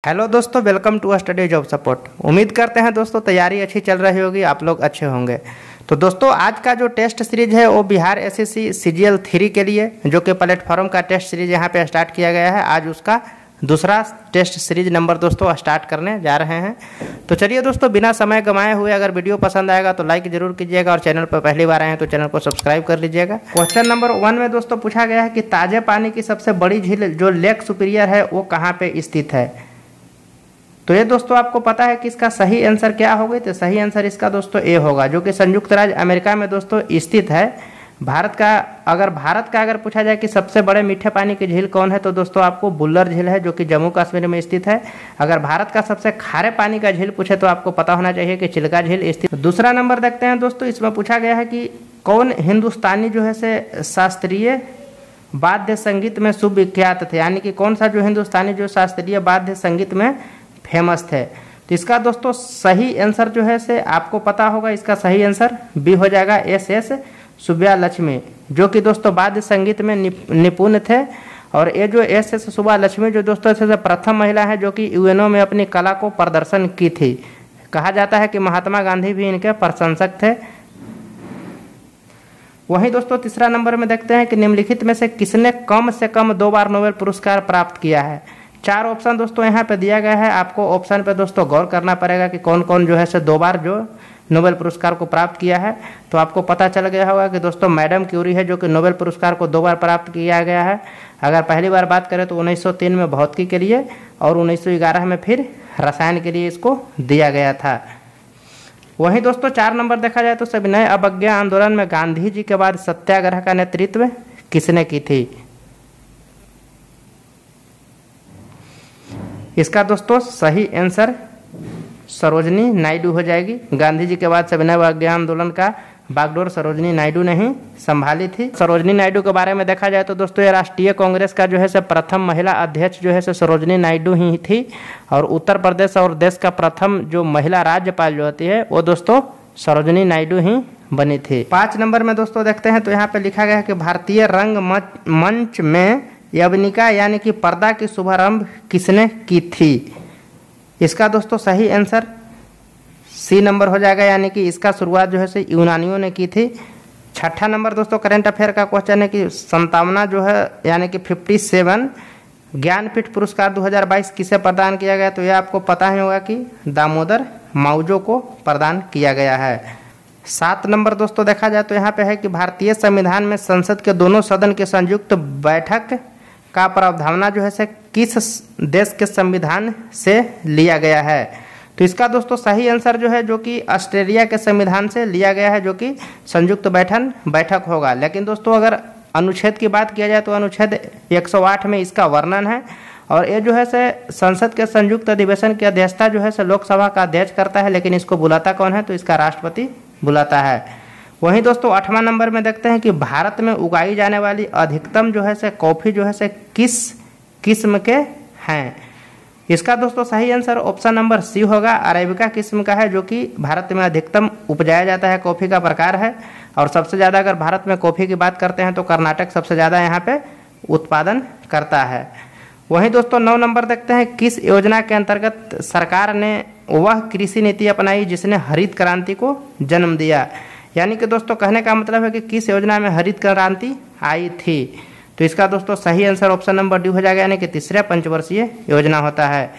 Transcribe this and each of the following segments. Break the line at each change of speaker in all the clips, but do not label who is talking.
Hello दोस्तों, welcome to study job support. उम्मीद करते हैं दोस्तों तैयारी अच्छी चल रही होगी, आप लोग अच्छे होंगे। तो दोस्तों आज का जो टेस्ट सीरीज है वो बिहार एसएससी सीजीएल 3 के लिए जो कि प्लेटफॉर्म का टेस्ट सीरीज यहाँ पे स्टार्ट किया गया है। आज उसका दूसरा टेस्ट सीरीज नंबर दोस्तों स्टार्ट करने जा रहे हैं। तो चलिए दोस्तों बिना समय गंवाए हुए अगर वीडियो पसंद आएगा तो लाइक जरूर कीजिएगा और चैनल पर पहली बार आए हैं तो चैनल को सब्सक्राइब कर लीजिएगा। क्वेश्चन नंबर 1 में दोस्तों पूछा गया है कि ताजे पानी की सबसे बड़ी झील जो लेक सुपीरियर है वो कहाँ पे स्थित है। तो ये दोस्तों आपको पता है कि इसका सही आंसर क्या होगा। तो सही आंसर इसका दोस्तों ए होगा, जो कि संयुक्त राज्य अमेरिका में दोस्तों स्थित है। भारत का अगर पूछा जाए कि सबसे बड़े मीठे पानी की झील कौन है तो दोस्तों आपको बुल्लर झील है, जो कि जम्मू कश्मीर में स्थित है। अगर भारत का सबसे खारे पानी का झील पूछे तो आपको पता होना चाहिए कि चिल्का झील स्थित। दूसरा नंबर देखते हैं दोस्तों, इसमें पूछा गया है कि कौन हिंदुस्तानी जो है से शास्त्रीय वाद्य संगीत में सुविख्यात थे, यानी कि कौन सा जो हिंदुस्तानी जो शास्त्रीय वाद्य संगीत में फेमस थे। तो इसका दोस्तों सही आंसर जो है से आपको पता होगा, इसका सही आंसर बी हो जाएगा, एस सुब्बालक्ष्मी, जो कि दोस्तों वाद्य संगीत में निपुण थे। और ये जो एस सुब्बालक्ष्मी जो दोस्तों से प्रथम महिला है जो कि यूएनओ में अपनी कला को प्रदर्शन की थी। कहा जाता है कि महात्मा गांधी भी इनके प्रशंसक थे। वहीं दोस्तों तीसरा नंबर में देखते हैं कि निम्नलिखित में से किसने कम से कम 2 बार नोबेल पुरस्कार प्राप्त किया है। 4 ऑप्शन दोस्तों यहाँ पे दिया गया है। आपको ऑप्शन पे दोस्तों गौर करना पड़ेगा कि कौन कौन जो है से 2 बार जो नोबेल पुरस्कार को प्राप्त किया है। तो आपको पता चल गया होगा कि दोस्तों मैडम क्यूरी है जो कि नोबेल पुरस्कार को 2 बार प्राप्त किया गया है। अगर पहली बार बात करें तो 1903 में भौतिकी के लिए और 1911 में फिर रसायन के लिए इसको दिया गया था। वहीं दोस्तों 4 नंबर देखा जाए तो सविनय अवज्ञा आंदोलन में गांधी जी के बाद सत्याग्रह का नेतृत्व किसने की थी। इसका दोस्तों सही आंसर सरोजनी नायडू हो जाएगी। गांधी जी के बाद सविनय अवज्ञा आंदोलन का बागडोर सरोजनी नायडू ने ही संभाली थी। सरोजनी नायडू के बारे में देखा जाए तो दोस्तों ये राष्ट्रीय कांग्रेस का जो है से प्रथम महिला अध्यक्ष जो है से सरोजनी नायडू ही थी। और उत्तर प्रदेश और देश का प्रथम जो महिला राज्यपाल जो होती है वो दोस्तों सरोजनी नायडू ही बनी थी। 5 नंबर में दोस्तों देखते हैं तो यहाँ पे लिखा गया है कि भारतीय रंग मंच में यवनिका यानी कि पर्दा की शुभारंभ किसने की थी। इसका दोस्तों सही आंसर सी नंबर हो जाएगा, यानी कि इसका शुरुआत जो है से यूनानियों ने की थी। 6ठा नंबर दोस्तों करंट अफेयर का क्वेश्चन है कि 57 जो है यानी कि 57 ज्ञानपीठ पुरस्कार 2022 किसे प्रदान किया गया। तो यह आपको पता ही होगा कि दामोदर माउजो को प्रदान किया गया है। 7 नंबर दोस्तों देखा जाए तो यहाँ पे है कि भारतीय संविधान में संसद के दोनों सदन के संयुक्त बैठक का प्रावधान जो है से किस देश के संविधान से लिया गया है। तो इसका दोस्तों सही आंसर जो है जो कि ऑस्ट्रेलिया के संविधान से लिया गया है, जो कि संयुक्त बैठक होगा। लेकिन दोस्तों अगर अनुच्छेद की बात किया जाए तो अनुच्छेद 108 में इसका वर्णन है। और ये जो है से संसद के संयुक्त अधिवेशन की अध्यक्षता जो है से लोकसभा का अध्यक्ष करता है, लेकिन इसको बुलाता कौन है तो इसका राष्ट्रपति बुलाता है। वहीं दोस्तों 8वां नंबर में देखते हैं कि भारत में उगाई जाने वाली अधिकतम जो है से कॉफ़ी जो है से किस किस्म के हैं। इसका दोस्तों सही आंसर ऑप्शन नंबर सी होगा, अरेबिका किस्म का है, जो कि भारत में अधिकतम उपजाया जाता है कॉफ़ी का प्रकार है। और सबसे ज़्यादा अगर भारत में कॉफ़ी की बात करते हैं तो कर्नाटक सबसे ज़्यादा यहाँ पे उत्पादन करता है। वहीं दोस्तों 9 नंबर देखते हैं किस योजना के अंतर्गत सरकार ने वह कृषि नीति अपनाई जिसने हरित क्रांति को जन्म दिया। यानी कि दोस्तों कहने का मतलब है कि किस योजना में हरित क्रांति आई थी। तो इसका दोस्तों सही आंसर ऑप्शन नंबर डी हो जाएगा, यानी कि तीसरे पंचवर्षीय योजना होता है।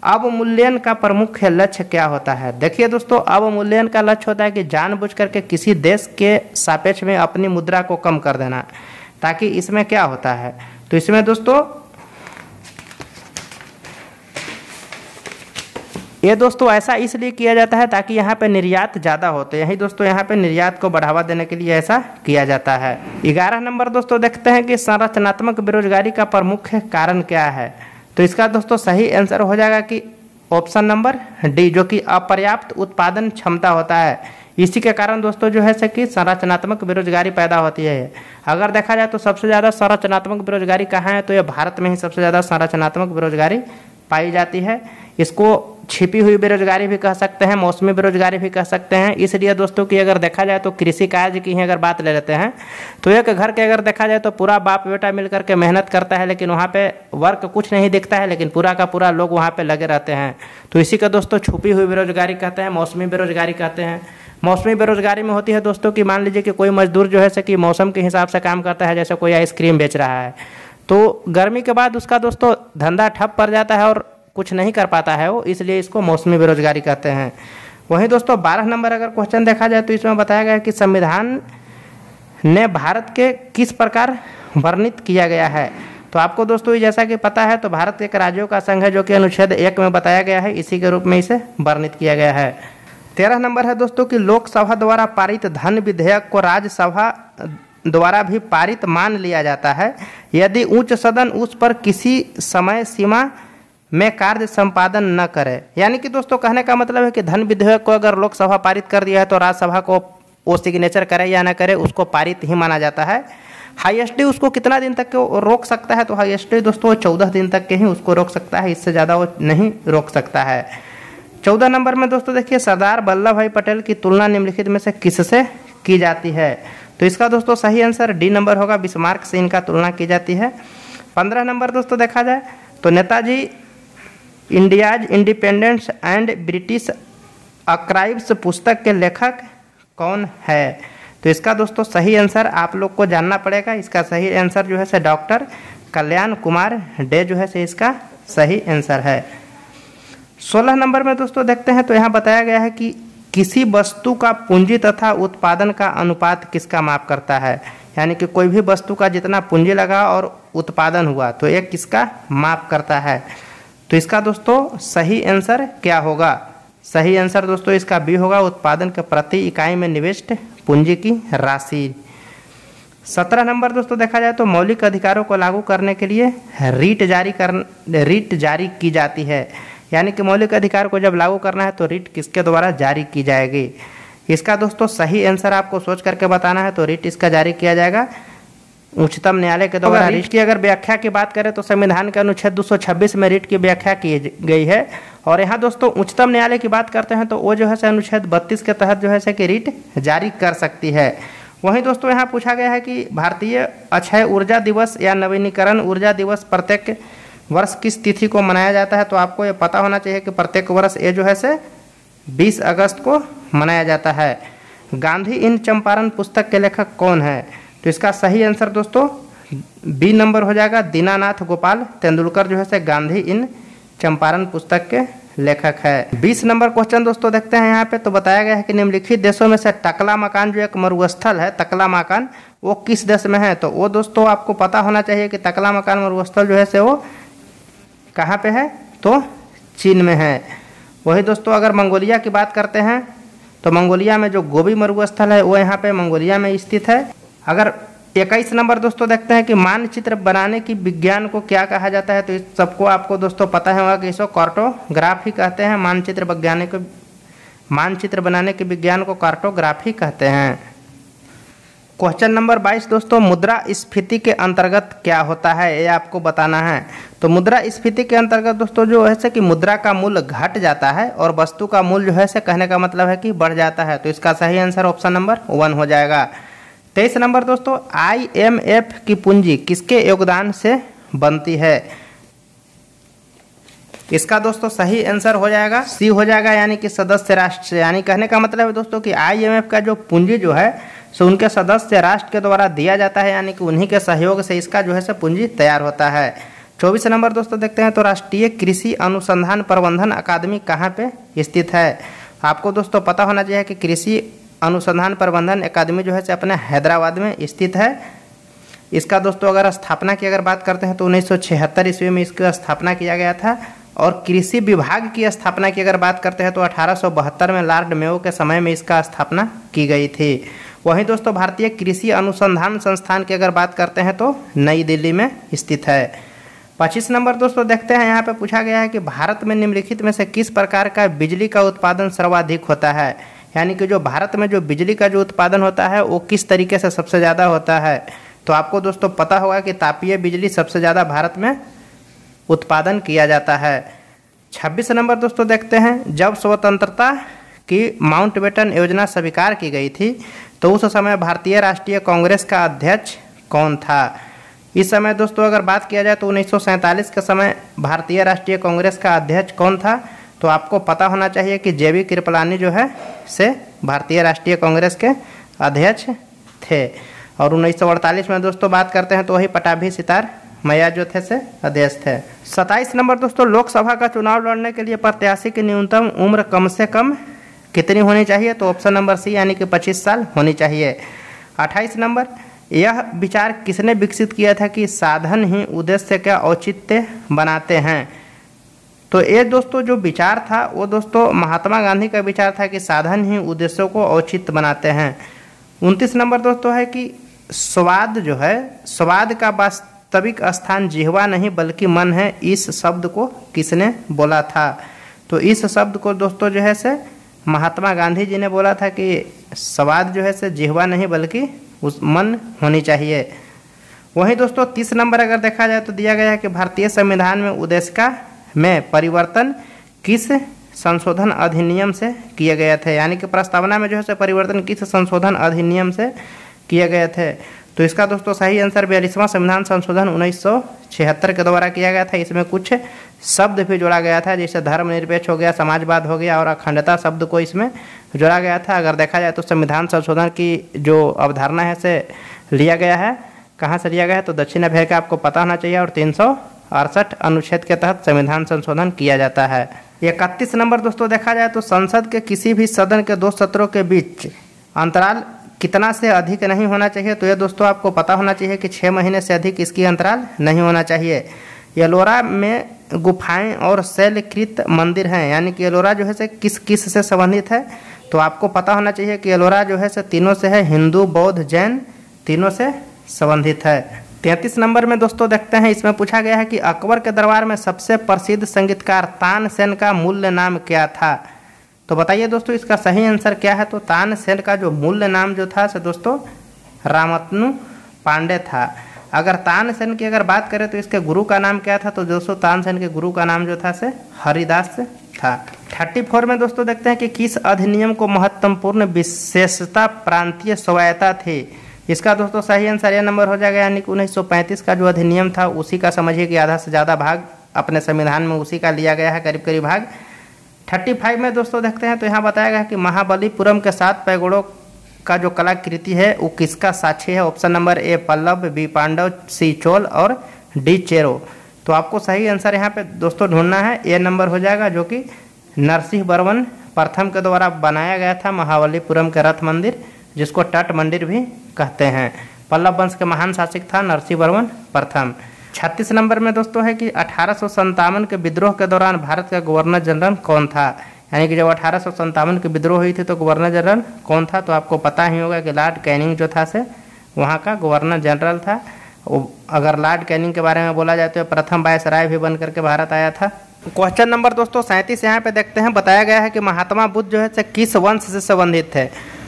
अवमूल्यन का प्रमुख लक्ष्य क्या होता है। देखिए दोस्तों अवमूल्यन का लक्ष्य होता है कि जानबूझ करके किसी देश के सापेक्ष में अपनी मुद्रा को कम कर देना। ताकि इसमें क्या होता है तो इसमें दोस्तों ये दोस्तों ऐसा इसलिए किया जाता है ताकि यहाँ पे निर्यात ज़्यादा हो। तो यही दोस्तों यहाँ पे निर्यात को बढ़ावा देने के लिए ऐसा किया जाता है। 11 नंबर दोस्तों देखते हैं कि संरचनात्मक बेरोजगारी का प्रमुख कारण क्या है। तो इसका दोस्तों सही आंसर हो जाएगा कि ऑप्शन नंबर डी, जो कि अपर्याप्त उत्पादन क्षमता होता है। इसी के कारण दोस्तों जो है कि संरचनात्मक बेरोजगारी पैदा होती है। अगर देखा जाए तो सबसे ज़्यादा संरचनात्मक बेरोजगारी कहाँ है तो ये भारत में ही सबसे ज़्यादा संरचनात्मक बेरोजगारी पाई जाती है। इसको छिपी हुई बेरोजगारी भी कह सकते हैं, मौसमी बेरोजगारी भी कह सकते हैं। इसलिए दोस्तों कि अगर देखा जाए तो कृषि कार्य की ही अगर बात ले लेते हैं तो एक घर के अगर देखा जाए तो पूरा बाप बेटा मिल करके मेहनत करता है, लेकिन वहाँ पे वर्क कुछ नहीं दिखता है, लेकिन पूरा का पूरा लोग वहाँ पे लगे रहते हैं। तो इसी का दोस्तों छुपी हुई बेरोजगारी कहते हैं, मौसमी बेरोजगारी कहते हैं। मौसमी बेरोजगारी में होती है दोस्तों कि मान लीजिए कि कोई मजदूर जो है कि मौसम के हिसाब से काम करता है, जैसे कोई आइसक्रीम बेच रहा है, तो गर्मी के बाद उसका दोस्तों धंधा ठप पड़ जाता है और कुछ नहीं कर पाता है वो, इसलिए इसको मौसमी बेरोजगारी कहते हैं। वहीं दोस्तों 12 नंबर अगर क्वेश्चन देखा जाए तो इसमें बताया गया है कि संविधान ने भारत के किस प्रकार वर्णित किया गया है। तो आपको दोस्तों जैसा कि पता है तो भारत एक राज्यों का संघ है, जो कि अनुच्छेद 1 में बताया गया है, इसी के रूप में इसे वर्णित किया गया है। 13 नंबर है दोस्तों कि लोकसभा द्वारा पारित धन विधेयक को राज्यसभा द्वारा भी पारित मान लिया जाता है यदि उच्च सदन उस पर किसी समय सीमा में कार्य संपादन न करे। यानी कि दोस्तों कहने का मतलब है कि धन विधेयक को अगर लोकसभा पारित कर दिया है तो राज्यसभा को वो सिग्नेचर करे या ना करे, उसको पारित ही माना जाता है। हाईएस्ट उसको कितना दिन तक के रोक सकता है, तो हाईएस्ट दोस्तों 14 दिन तक के ही उसको रोक सकता है, इससे ज़्यादा वो नहीं रोक सकता है। 14 नंबर में दोस्तों देखिए, सरदार वल्लभ भाई पटेल की तुलना निम्नलिखित में से किससे की जाती है। तो इसका दोस्तों सही आंसर डी नंबर होगा, बिस्मार्क से इनका तुलना की जाती है। 15 नंबर दोस्तों देखा जाए तो Netaji India's independence and British archives पुस्तक के लेखक कौन है। तो इसका दोस्तों सही आंसर आप लोग को जानना पड़ेगा। इसका सही आंसर जो है से डॉक्टर कल्याण कुमार डे जो है से इसका सही आंसर है। 16 नंबर में दोस्तों देखते हैं तो यहाँ बताया गया है कि किसी वस्तु का पूंजी तथा उत्पादन का अनुपात किसका माप करता है। यानी कि कोई भी वस्तु का जितना पूंजी लगा और उत्पादन हुआ तो एक किसका माप करता है। तो इसका दोस्तों सही आंसर क्या होगा। सही आंसर दोस्तों इसका बी होगा, उत्पादन के प्रति इकाई में निविष्ट पूंजी की राशि। 17 नंबर दोस्तों देखा जाए तो मौलिक अधिकारों को लागू करने के लिए रीट जारी की जाती है। यानी कि मौलिक अधिकार को जब लागू करना है तो रीट किसके द्वारा जारी की जाएगी। इसका दोस्तों सही आंसर आपको सोच करके बताना है। तो रीट इसका जारी किया जाएगा उच्चतम न्यायालय के द्वारा। रीट की अगर व्याख्या की बात करें तो संविधान के अनुच्छेद 226 में रीट की व्याख्या की गई है। और यहाँ दोस्तों उच्चतम न्यायालय की बात करते हैं तो वो जो है से अनुच्छेद 32 के तहत जो है से कि रीट जारी कर सकती है। वहीं दोस्तों यहाँ पूछा गया है कि भारतीय अक्षय ऊर्जा दिवस या नवीनीकरण ऊर्जा दिवस प्रत्येक वर्ष किस तिथि को मनाया जाता है। तो आपको ये पता होना चाहिए कि प्रत्येक वर्ष ये जो है से 20 अगस्त को मनाया जाता है। गांधी इन चंपारण पुस्तक के लेखक कौन है। तो इसका सही आंसर दोस्तों बी नंबर हो जाएगा, दीनानाथ गोपाल तेंदुलकर जो है से गांधी इन चंपारण पुस्तक के लेखक है। 20 नंबर क्वेश्चन दोस्तों देखते हैं यहाँ पे। तो बताया गया है कि निम्नलिखित देशों में से टकला मकान जो एक मरुस्थल है, टकला मकान वो किस देश में है। तो वो दोस्तों आपको पता होना चाहिए कि टकला मकान मरुस्थल जो है से वो कहाँ पे है, तो चीन में है। वही दोस्तों अगर मंगोलिया की बात करते हैं तो मंगोलिया में जो गोबी मरुस्थल है वो यहाँ पे मंगोलिया में स्थित है। अगर 21 नंबर दोस्तों देखते हैं कि मानचित्र बनाने की विज्ञान को क्या कहा जाता है। तो इस सबको आपको दोस्तों पता होगा कि इसको कार्टोग्राफी कहते हैं। मानचित्र बनाने के विज्ञान को कार्टोग्राफी कहते हैं। क्वेश्चन नंबर 22 दोस्तों, मुद्रास्फीति के अंतर्गत क्या होता है ये आपको बताना है। तो मुद्रास्फीति के अंतर्गत दोस्तों जो है कि मुद्रा का मूल्य घट जाता है और वस्तु का मूल्य जो है कहने का मतलब है कि बढ़ जाता है। तो इसका सही आंसर ऑप्शन नंबर 1 हो जाएगा। 23 नंबर दोस्तों, IMF की पूंजी किसके योगदान से बनती है। इसका दोस्तों सही आंसर हो जाएगा सी हो जाएगा, यानी कि सदस्य राष्ट्र। यानी कहने का मतलब है दोस्तों कि IMF का जो पूंजी जो है सो उनके सदस्य राष्ट्र के द्वारा दिया जाता है, यानी कि उन्हीं के सहयोग से इसका जो है से पूंजी तैयार होता है। 24 नंबर दोस्तों देखते हैं तो राष्ट्रीय कृषि अनुसंधान प्रबंधन अकादमी कहाँ पे स्थित है। आपको दोस्तों पता होना चाहिए कि कृषि अनुसंधान प्रबंधन अकादमी जो है से अपने हैदराबाद में स्थित है। इसका दोस्तों अगर स्थापना की अगर बात करते हैं तो 1976 ईस्वी में इसकी स्थापना किया गया था। और कृषि विभाग की स्थापना की अगर बात करते हैं तो 1872 में लॉर्ड मेयो के समय में इसका स्थापना की गई थी। वहीं दोस्तों भारतीय कृषि अनुसंधान संस्थान की अगर बात करते हैं तो नई दिल्ली में स्थित है। 25 नंबर दोस्तों देखते हैं, यहाँ पे पूछा गया है कि भारत में निम्नलिखित में से किस प्रकार का बिजली का उत्पादन सर्वाधिक होता है। यानी कि जो भारत में जो बिजली का जो उत्पादन होता है वो किस तरीके से सबसे ज़्यादा होता है। तो आपको दोस्तों पता होगा कि तापीय बिजली सबसे ज़्यादा भारत में उत्पादन किया जाता है। 26 नंबर दोस्तों देखते हैं, जब स्वतंत्रता की माउंटबेटन योजना स्वीकार की गई थी तो उस समय भारतीय राष्ट्रीय कांग्रेस का अध्यक्ष कौन था? इस समय दोस्तों अगर बात किया जाए तो 1947 के समय भारतीय राष्ट्रीय कांग्रेस का अध्यक्ष कौन था? तो आपको पता होना चाहिए कि जेबी कृपलानी जो है से भारतीय राष्ट्रीय कांग्रेस के अध्यक्ष थे। और 1948 में दोस्तों बात करते हैं तो वही पटाभी सितार मैया जो थे से अध्यक्ष थे। 27 नंबर दोस्तों, लोकसभा का चुनाव लड़ने के लिए प्रत्याशी की न्यूनतम उम्र कम से कम कितनी होनी चाहिए? तो ऑप्शन नंबर सी यानी कि 25 साल होनी चाहिए। 28 नंबर, यह विचार किसने विकसित किया था कि साधन ही उद्देश्य का औचित्य बनाते हैं? तो ये दोस्तों जो विचार था वो दोस्तों महात्मा गांधी का विचार था कि साधन ही उद्देश्यों को औचित्य बनाते हैं। 29 नंबर दोस्तों है कि स्वाद जो है, स्वाद का वास्तविक स्थान जिह्वा नहीं बल्कि मन है, इस शब्द को किसने बोला था? तो इस शब्द को दोस्तों जो है से महात्मा गांधी जी ने बोला था कि स्वाद जो है से जिह्वा नहीं बल्कि उस मन होनी चाहिए। वहीं दोस्तों 30 नंबर अगर देखा जाए तो दिया गया है कि भारतीय संविधान में उद्देशिका में परिवर्तन किस संशोधन अधिनियम से किए गए थे? यानी कि प्रस्तावना में जो है परिवर्तन किस संशोधन अधिनियम से किए गए थे? तो इसका दोस्तों सही आंसर 42वां संविधान संशोधन 1976 के द्वारा किया गया था। इसमें कुछ शब्द भी जोड़ा गया था, जैसे धर्मनिरपेक्ष हो गया, समाजवाद हो गया और अखंडता शब्द को इसमेम जोड़ा गया था। अगर देखा जाए तो संविधान संशोधन की जो अवधारणा है से लिया गया है, कहाँ से लिया गया है? तो दक्षिण अफ्रीका, आपको पता होना चाहिए। और 368 अनुच्छेद के तहत संविधान संशोधन किया जाता है। 31 नंबर दोस्तों देखा जाए तो संसद के किसी भी सदन के 2 सत्रों के बीच अंतराल कितना से अधिक नहीं होना चाहिए? तो ये दोस्तों आपको पता होना चाहिए कि 6 महीने से अधिक इसकी अंतराल नहीं होना चाहिए। एलोरा में गुफाएं और शैलकृत मंदिर हैं, यानी कि एलोरा जो है से किस किस से संबंधित है? तो आपको पता होना चाहिए कि एलोरा जो है से तीनों से है, हिंदू, बौद्ध, जैन, तीनों से संबंधित है। 33 नंबर में दोस्तों देखते हैं, इसमें पूछा गया है कि अकबर के दरबार में सबसे प्रसिद्ध संगीतकार तानसेन का मूल्य नाम क्या था? तो बताइए दोस्तों इसका सही आंसर क्या है? तो तानसेन का जो मूल्य नाम जो था से दोस्तों रामतनु पांडे था। अगर तानसेन की अगर बात करें तो इसके गुरु का नाम क्या था? तो दोस्तों तानसेन के गुरु का नाम जो था से हरिदास था। 34 में दोस्तों देखते हैं कि किस अधिनियम को महत्वपूर्ण विशेषता प्रांतीय स्वायत्ता थी? इसका दोस्तों सही आंसर यह नंबर हो जाएगा, यानी कि 1935 का जो अधिनियम था उसी का समझिए कि आधा से ज़्यादा भाग अपने संविधान में उसी का लिया गया है, करीब करीब भाग। 35 में दोस्तों देखते हैं तो यहाँ बताया गया है कि महाबलीपुरम के 7 पैगोड़ों का जो कलाकृति है वो किसका साक्षी है? Option number A Pallava, B Pandava, C Chola और डी चेरो। तो आपको सही आंसर यहाँ पे दोस्तों ढूंढना है, ए नंबर हो जाएगा, जो कि नरसिंह वर्मन प्रथम के द्वारा बनाया गया था महाबलीपुरम के रथ मंदिर, जिसको तट मंदिर भी कहते हैं। पल्लव वंश के महान शासक था नरसिंह वर्मन प्रथम। 36 नंबर में दोस्तों है कि 1857 के विद्रोह के दौरान भारत का गवर्नर जनरल कौन था? यानी कि जब 1857 की विद्रोह हुई थी तो गवर्नर जनरल कौन था? तो आपको पता ही होगा कि लॉर्ड कैनिंग जो था से वहाँ का गवर्नर जनरल था। अगर लॉर्ड कैनिंग के बारे में बोला जाए तो प्रथम वायसराय भी बन करके भारत आया था। क्वेश्चन नंबर दोस्तों 37 यहाँ पे देखते हैं, बताया गया है कि महात्मा बुद्ध जो है किस वंश से संबंधित थे?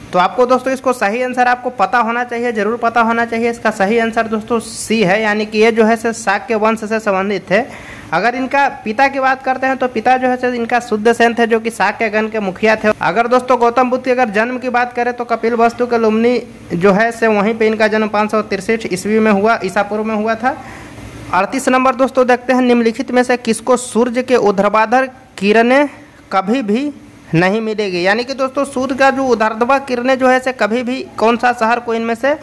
तो आपको दोस्तों इसको सही आंसर आपको पता होना चाहिए, जरूर पता होना चाहिए। इसका सही आंसर दोस्तों सी है, यानी कि ये जो है शाक्य वंश से संबंधित थे। अगर इनका पिता की बात करते हैं तो पिता जो है इनका शुद्धसेन थे, जो कि शाक्यगण के मुखिया थे। अगर दोस्तों गौतम बुद्ध की अगर जन्म की बात करें तो कपिलवस्तु के लुम्नी जो है से वहीं पे इनका जन्म 563 ईस्वी में हुआ, ईसा पूर्व में हुआ था। 38 नंबर दोस्तों देखते हैं, निम्नलिखित में से किसको सूर्य के ऊर्ध्वाधर किरणें कभी भी नहीं मिलेगी? यानी कि दोस्तों सूर्य का जो ऊर्ध्वाधर किरणें जो है से कभी भी कौन सा शहर को इनमें से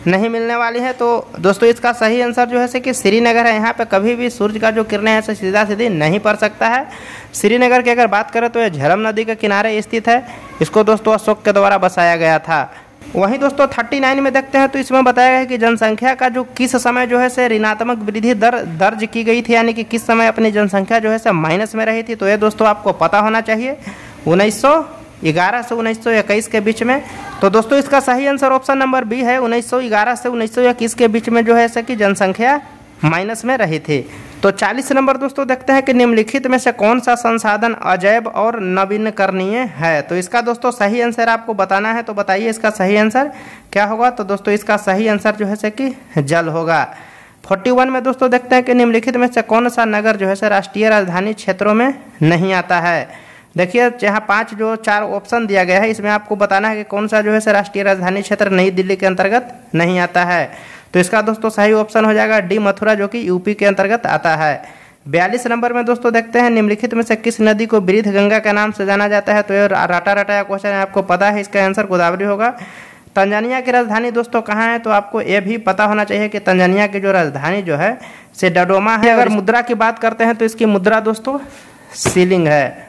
नहीं मिलने वाली है? तो दोस्तों इसका सही आंसर जो है से कि श्रीनगर है। यहाँ पे कभी भी सूर्य का जो किरणें हैं सीधा सीधी नहीं पड़ सकता है। श्रीनगर की अगर बात करें तो यह झेलम नदी के किनारे स्थित है। इसको दोस्तों अशोक के द्वारा बसाया गया था। वहीं दोस्तों 39 में देखते हैं तो इसमें बताया गया है कि जनसंख्या का जो किस समय जो है से ऋणात्मक वृद्धि दर दर्ज की गई थी, यानी कि किस समय अपनी जनसंख्या जो है से माइनस में रही थी? तो ये दोस्तों आपको पता होना चाहिए 1911 से 1921 के बीच में। तो दोस्तों इसका सही आंसर ऑप्शन नंबर बी है, 1911 से 1921 के बीच में जो है कि जनसंख्या माइनस में रही थी। तो 40 नंबर दोस्तों देखते हैं कि निम्नलिखित में से कौन सा संसाधन अजैव और नवीनकरणीय है? तो इसका दोस्तों सही आंसर आपको बताना है, तो बताइए इसका सही आंसर क्या होगा? तो दोस्तों इसका सही आंसर जो है कि जल होगा। 41 में दोस्तों देखते हैं कि निम्नलिखित में से कौन सा नगर जो है से राष्ट्रीय राजधानी क्षेत्रों में नहीं आता है। देखिए यहाँ 5 जो 4 ऑप्शन दिया गया है, इसमें आपको बताना है कि कौन सा जो है से राष्ट्रीय राजधानी क्षेत्र नई दिल्ली के अंतर्गत नहीं आता है। तो इसका दोस्तों सही ऑप्शन हो जाएगा डी मथुरा, जो कि यूपी के अंतर्गत आता है। 42 नंबर में दोस्तों देखते हैं निम्नलिखित में से किस नदी को वृद्ध गंगा के नाम से जाना जाता है। तो ये रटा रटाया क्वेश्चन है, आपको पता है, इसका आंसर गोदावरी होगा। तंजानिया की राजधानी दोस्तों कहाँ है, तो आपको ये भी पता होना चाहिए कि तंजानिया की जो राजधानी जो है से डोडोमा है। अगर मुद्रा की बात करते हैं तो इसकी मुद्रा दोस्तों शिलिंग है।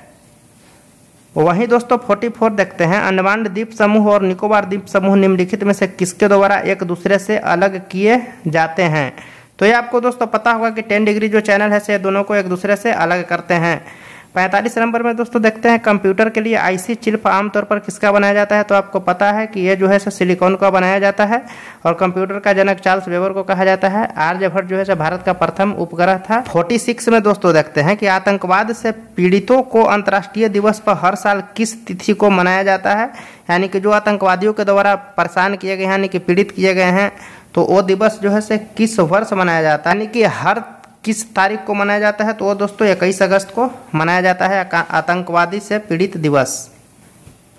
वहीं दोस्तों 44 देखते हैं अंडमान द्वीप समूह और निकोबार द्वीप समूह निम्नलिखित में से किसके द्वारा एक दूसरे से अलग किए जाते हैं। तो ये आपको दोस्तों पता होगा कि 10 डिग्री जो चैनल है से दोनों को एक दूसरे से अलग करते हैं। 45 नंबर में दोस्तों देखते हैं कंप्यूटर के लिए आईसी चिप आमतौर पर किसका बनाया जाता है। तो आपको पता है कि ये जो है सिलिकॉन का बनाया जाता है और कंप्यूटर का जनक चार्ल्स वेबर को कहा जाता है। आर्यभट्ट जो है भारत का प्रथम उपग्रह था। 46 में दोस्तों देखते हैं कि आतंकवाद से पीड़ितों को अंतर्राष्ट्रीय दिवस पर हर साल किस तिथि को मनाया जाता है। यानी कि जो आतंकवादियों के द्वारा परेशान किए गए हैं, यानी कि पीड़ित किए गए हैं, तो वो दिवस जो है किस वर्ष मनाया जाता है, यानी कि हर किस तारीख को मनाया जाता है। तो वो दोस्तों 21 अगस्त को मनाया जाता है आतंकवादी से पीड़ित दिवस।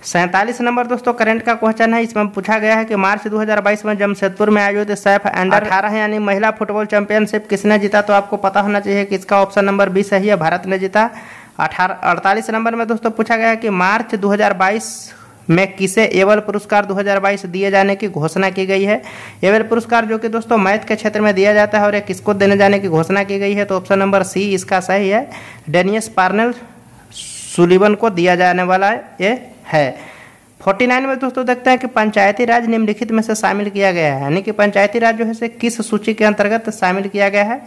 47 नंबर दोस्तों करंट का क्वेश्चन है, इसमें पूछा गया है कि मार्च 2022 में जमशेदपुर में आयोजित सैफ अंडर 18 यानी महिला फुटबॉल चैंपियनशिप किसने जीता। तो आपको पता होना चाहिए कि इसका ऑप्शन नंबर 20 सही है, भारत ने जीता। 48 नंबर में दोस्तों पूछा गया है कि मार्च 2022 में किसे एबल पुरस्कार 2022 दिए जाने की घोषणा की गई है। एबल पुरस्कार जो कि दोस्तों मैथ के क्षेत्र में दिया जाता है और ये किसको देने जाने की घोषणा की गई है। तो ऑप्शन नंबर सी इसका सही है, डेनियस पार्नेल सुलिवन को दिया जाने वाला ये है। 49 में दोस्तों देखते हैं कि पंचायती राज निम्नलिखित में से शामिल किया गया है, यानी कि पंचायती राज जो है किस सूची के अंतर्गत शामिल किया गया है।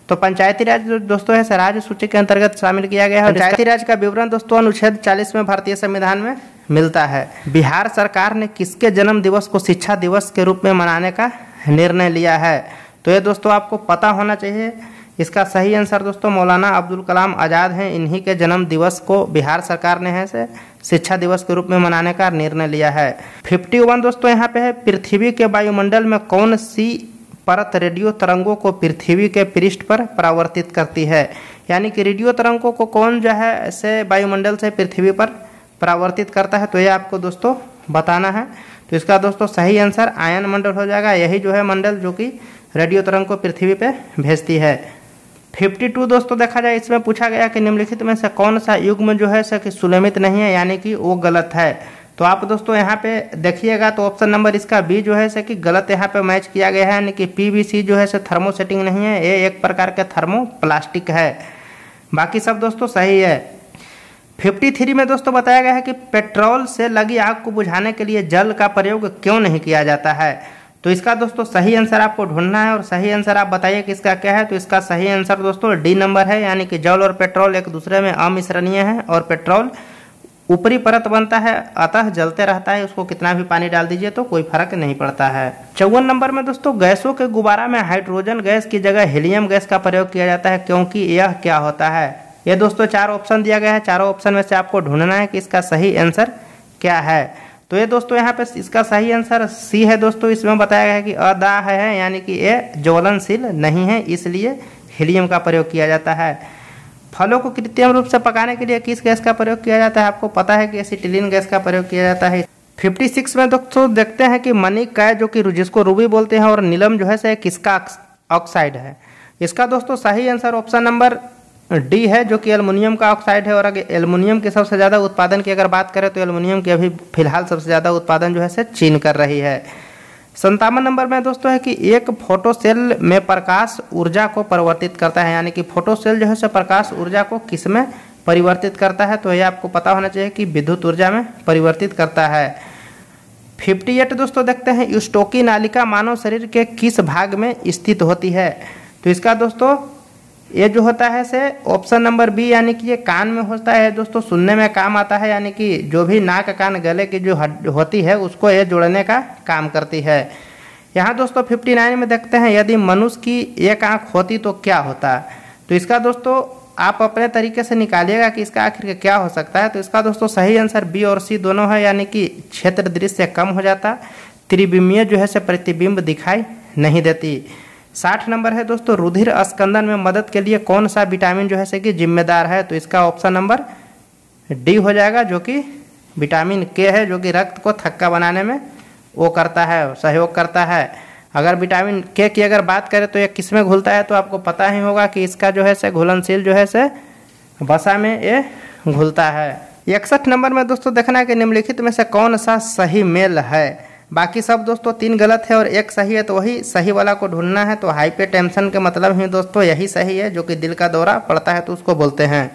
तो पंचायती राज जो दोस्तों है राज्य सूची के अंतर्गत शामिल किया गया है। पंचायती राज का विवरण दोस्तों अनुच्छेद 40 में भारतीय संविधान में मिलता है। बिहार सरकार ने किसके जन्म दिवस को शिक्षा दिवस के रूप में मनाने का निर्णय लिया है। तो ये दोस्तों आपको पता होना चाहिए। इसका सही आंसर दोस्तों मौलाना अब्दुल कलाम आज़ाद हैं, इन्हीं के जन्म दिवस को बिहार सरकार ने है से शिक्षा दिवस के रूप में मनाने का निर्णय लिया है। 51 दोस्तों यहाँ पे है पृथ्वी के वायुमंडल में कौन सी परत रेडियो तरंगों को पृथ्वी के पृष्ठ पर परावर्तित करती है। यानी कि रेडियो तरंगों को कौन जो है ऐसे वायुमंडल से पृथ्वी पर परावर्तित करता है। तो ये आपको दोस्तों बताना है। तो इसका दोस्तों सही आंसर आयन मंडल हो जाएगा। यही जो है मंडल जो कि रेडियो तरंग को पृथ्वी पे भेजती है। 52 दोस्तों देखा जाए, इसमें पूछा गया कि निम्नलिखित में से कौन सा युग्म जो है कि सुलेमित नहीं है, यानी कि वो गलत है। तो आप दोस्तों यहाँ पे देखिएगा तो ऑप्शन नंबर इसका बी जो है कि गलत यहाँ पे मैच किया गया है, यानी कि पीवीसी जो है थर्मोसेटिंग नहीं है, ये एक प्रकार का थर्मो प्लास्टिक है। बाकी सब दोस्तों सही है। 53 में दोस्तों बताया गया है कि पेट्रोल से लगी आग को बुझाने के लिए जल का प्रयोग क्यों नहीं किया जाता है। तो इसका दोस्तों सही आंसर आपको ढूंढना है और सही आंसर आप बताइए कि इसका क्या है। तो इसका सही आंसर दोस्तों डी नंबर है, यानी कि जल और पेट्रोल एक दूसरे में अमिश्रणीय है और पेट्रोल ऊपरी परत बनता है, अतः जलते रहता है, उसको कितना भी पानी डाल दीजिए तो कोई फर्क नहीं पड़ता है। 54 नंबर में दोस्तों गैसों के गुब्बारा में हाइड्रोजन गैस की जगह हीलियम गैस का प्रयोग किया जाता है, क्योंकि यह क्या होता है। ये दोस्तों 4 ऑप्शन दिया गया है, चारों ऑप्शन में से आपको ढूंढना है कि इसका सही आंसर क्या है। तो ये दोस्तों यहाँ पे इसका सही आंसर सी है दोस्तों। इसमें बताया गया है कि अदाह है, यानी कि ये ज्वलनशील नहीं है, इसलिए हीलियम का प्रयोग किया जाता है। फलों को कृत्रिम रूप से पकाने के लिए किस गैस का प्रयोग किया जाता है। आपको पता है कि एसिटिलीन गैस का प्रयोग किया जाता है। 56 में दोस्तों देखते हैं कि मणिक का जो कि जिसको रूबी बोलते हैं और नीलम जो है किसका ऑक्साइड है। इसका दोस्तों सही आंसर ऑप्शन नंबर डी है, जो कि एल्युमिनियम का ऑक्साइड है। और अगर एल्युमिनियम के सबसे ज़्यादा उत्पादन की अगर बात करें तो एल्युमिनियम की अभी फिलहाल सबसे ज़्यादा उत्पादन जो है चीन कर रही है। 57 नंबर में दोस्तों है कि एक फोटो सेल में प्रकाश ऊर्जा को परिवर्तित करता है, यानी कि फोटो सेल जो है प्रकाश ऊर्जा को किस में परिवर्तित करता है। तो ये आपको पता होना चाहिए कि विद्युत ऊर्जा में परिवर्तित करता है। 58 दोस्तों देखते हैं यूस्टोकी नालिका मानव शरीर के किस भाग में स्थित होती है। तो इसका दोस्तों ये जो होता है से ऑप्शन नंबर बी, यानी कि ये कान में होता है दोस्तों, सुनने में काम आता है, यानी कि जो भी नाक कान गले की जो होती है उसको ये जोड़ने का काम करती है। यहाँ दोस्तों 59 में देखते हैं यदि मनुष्य की एक आंख होती तो क्या होता। तो इसका दोस्तों आप अपने तरीके से निकालिएगा कि इसका आखिर क्या हो सकता है। तो इसका दोस्तों सही आंसर बी और सी दोनों है, यानी कि क्षेत्र दृश्य कम हो जाता, त्रिबिंबीय जो है से प्रतिबिंब दिखाई नहीं देती। 60 नंबर है दोस्तों, रुधिर अस्कंदन में मदद के लिए कौन सा विटामिन जो है से कि जिम्मेदार है, तो इसका ऑप्शन नंबर डी हो जाएगा, जो कि विटामिन के है, जो कि रक्त को थक्का बनाने में वो करता है, सहयोग करता है। अगर विटामिन के की अगर बात करें तो ये किस में घुलता है, तो आपको पता ही होगा कि इसका जो है से घुलनशील जो है से वसा में ये घुलता है। 61 नंबर में दोस्तों देखना है कि निम्नलिखित में से कौन सा सही मेल है। बाकी सब दोस्तों 3 गलत है और 1 सही है, तो वही सही वाला को ढूंढना है। तो हाइपरटेंशन के मतलब ही दोस्तों यही सही है, जो कि दिल का दौरा पड़ता है तो उसको बोलते हैं।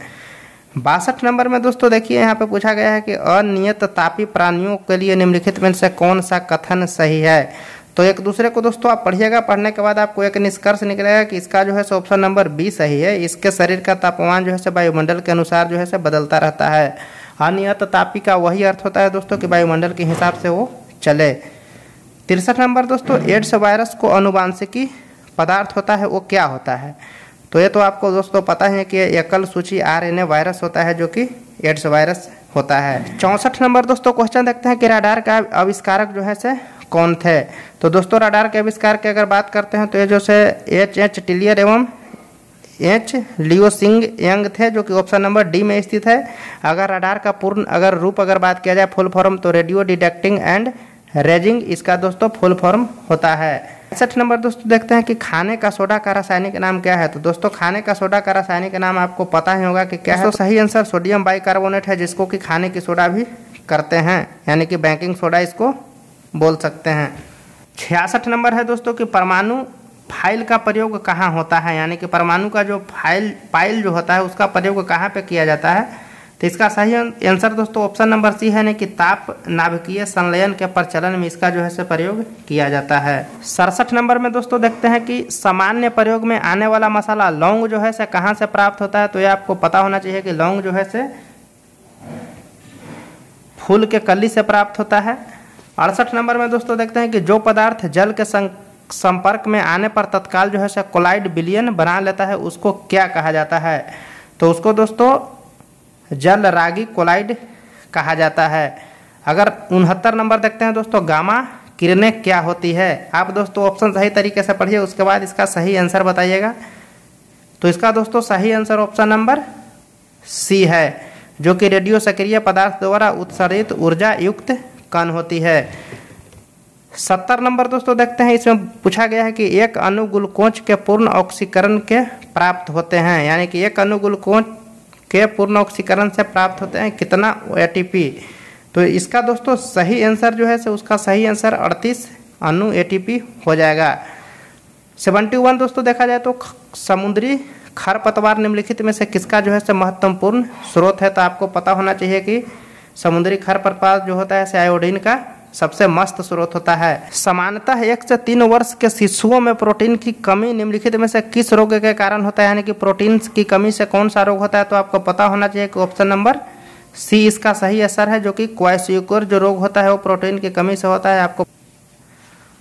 62 नंबर में दोस्तों देखिए यहाँ पे पूछा गया है कि अनियत तापी प्राणियों के लिए निम्नलिखित में से कौन सा कथन सही है। तो एक दूसरे को दोस्तों आप पढ़िएगा, पढ़ने के बाद आपको एक निष्कर्ष निकलेगा कि इसका जो है सो ऑप्शन नंबर बी सही है। इसके शरीर का तापमान जो है से वायुमंडल के अनुसार जो है से बदलता रहता है। अनियत तापी का वही अर्थ होता है दोस्तों कि वायुमंडल के हिसाब से वो चले। 63 नंबर दोस्तों, एड्स वायरस को अनुवांशिकी पदार्थ होता है, वो क्या होता है। तो ये तो आपको दोस्तों पता है कि एकल सूची RNA वायरस होता है, जो कि एड्स वायरस होता है। 64 नंबर दोस्तों क्वेश्चन देखते हैं कि रडार का आविष्कारक जो है से कौन थे। तो दोस्तों रडार के आविष्कार की अगर बात करते हैं तो ये जो से H टिलियर एवं H लियोसिंग यंग थे, जो कि ऑप्शन नंबर डी में स्थित है। अगर रडार का पूर्ण अगर रूप अगर बात किया जाए फुल फॉर्म, तो रेडियो डिटेक्टिंग एंड रेजिंग इसका दोस्तों फुल फॉर्म होता है। 65 नंबर दोस्तों देखते हैं कि खाने का सोडा का रासायनिक नाम क्या है। तो दोस्तों खाने का सोडा का रासायनिक नाम आपको पता ही होगा कि क्या है। तो सही आंसर सोडियम बाइकार्बोनेट है, जिसको कि खाने की सोडा भी करते हैं, यानी कि बेकिंग सोडा इसको बोल सकते हैं। 66 नंबर है दोस्तों कि परमाणु फाइल का प्रयोग कहाँ होता है, यानी कि परमाणु का जो फाइल जो होता है उसका प्रयोग कहाँ पे किया जाता है। तो इसका सही आंसर दोस्तों ऑप्शन नंबर सी है, यानी कि ताप नाभिकीय संलयन के प्रचलन में इसका जो है से प्रयोग किया जाता है। 67 नंबर में दोस्तों देखते हैं कि सामान्य प्रयोग में आने वाला मसाला लौंग जो है से कहाँ से प्राप्त होता है। तो ये आपको पता होना चाहिए कि लौंग जो है से फूल के कली से प्राप्त होता है। 68 नंबर में दोस्तों देखते हैं कि जो पदार्थ जल के संपर्क में आने पर तत्काल जो है से कोलाइड विलयन बना लेता है, उसको क्या कहा जाता है। तो उसको दोस्तों जल रागी कोलाइड कहा जाता है। अगर 69 नंबर देखते हैं दोस्तों, गामा किरणें क्या होती है। आप दोस्तों ऑप्शन सही तरीके से पढ़िए, उसके बाद इसका सही आंसर बताइएगा। तो इसका दोस्तों सही आंसर ऑप्शन नंबर सी है, जो कि रेडियो सक्रिय पदार्थ द्वारा उत्सर्जित ऊर्जा युक्त कण होती है। 70 नंबर दोस्तों देखते हैं, इसमें पूछा गया है कि एक अणु ग्लूकोज के पूर्ण ऑक्सीकरण के प्राप्त होते हैं, यानी कि एक अणु ग्लूकोज के पूर्ण ऑक्सीकरण से प्राप्त होते हैं कितना ATP। तो इसका दोस्तों सही आंसर जो है से उसका सही आंसर 38 अणु ATP हो जाएगा। 71 दोस्तों देखा जाए तो समुद्री खरपतवार निम्नलिखित में से किसका जो है से महत्वपूर्ण स्रोत है। तो आपको पता होना चाहिए कि समुद्री खरपतवार जो होता है आयोडीन का सबसे मस्त स्रोत होता है। सामान्यतः 1 से 3 वर्ष के शिशुओं में प्रोटीन की कमी निम्नलिखित में से किस रोग के कारण होता है, यानी कि प्रोटीन की कमी से कौन सा रोग होता है। तो आपको पता होना चाहिए कि ऑप्शन नंबर सी इसका सही आंसर है, जो कि क्वाइसियोकोर जो रोग होता है वो प्रोटीन की कमी से होता है। आपको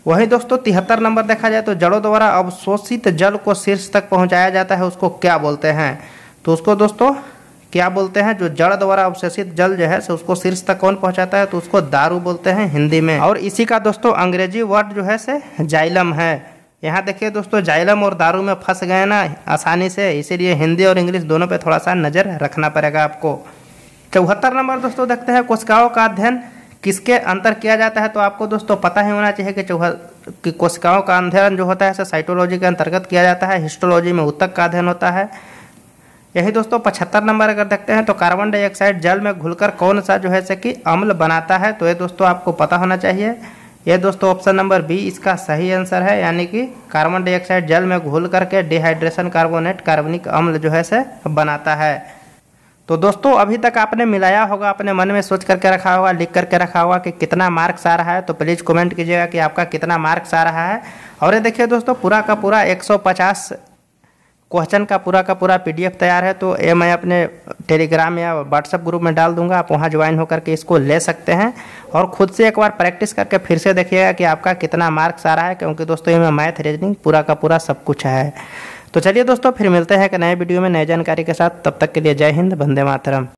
वही दोस्तों 73 नंबर देखा जाए तो जड़ों द्वारा अवशोषित जल को शीर्ष तक पहुंचाया जाता है, उसको क्या बोलते हैं। तो उसको दोस्तों क्या बोलते हैं, जो जड़ द्वारा अवशोषित जल जो है उसको शीर्ष तक कौन पहुंचाता है। तो उसको दारू बोलते हैं हिंदी में। और इसी का दोस्तों अंग्रेजी वर्ड जो है से जाइलम है। यहाँ देखिए दोस्तों जाइलम और दारू में फंस गए ना आसानी से, इसीलिए हिंदी और इंग्लिश दोनों पे थोड़ा सा नज़र रखना पड़ेगा आपको। 74 नंबर दोस्तों देखते हैं कोशिकाओं का अध्ययन किसके अंतर किया जाता है। तो आपको दोस्तों पता ही होना चाहिए कि कोशिकाओं का अध्ययन जो होता है साइटोलॉजी के अंतर्गत किया जाता है। हिस्टोलॉजी में ऊतक का अध्ययन होता है। यही दोस्तों 75 नंबर अगर देखते हैं तो कार्बन डाइऑक्साइड जल में घुलकर कौन सा जो है कि अम्ल बनाता है। तो ये दोस्तों आपको पता होना चाहिए। ये दोस्तों ऑप्शन नंबर बी इसका सही आंसर है, यानी कि कार्बन डाइऑक्साइड जल में घुल करके डिहाइड्रेशन कार्बोनेट कार्बनिक अम्ल जो है से बनाता है। तो दोस्तों अभी तक आपने मिलाया होगा, अपने मन में सोच करके रखा होगा, लिख करके रखा होगा कि कितना मार्क्स आ रहा है। तो प्लीज़ कमेंट कीजिएगा कि आपका कितना मार्क्स आ रहा है। और ये देखिए दोस्तों पूरा का पूरा 150 क्वेश्चन का पूरा PDF तैयार है। तो ये मैं अपने टेलीग्राम या व्हाट्सएप ग्रुप में डाल दूंगा, आप वहाँ ज्वाइन होकर के इसको ले सकते हैं और खुद से एक बार प्रैक्टिस करके फिर से देखिएगा कि आपका कितना मार्क्स आ रहा है, क्योंकि दोस्तों इसमें मैथ रीजनिंग पूरा का पूरा सब कुछ है। तो चलिए दोस्तों फिर मिलते हैं एक नए वीडियो में नई जानकारी के साथ। तब तक के लिए जय हिंद, वंदे मातरम।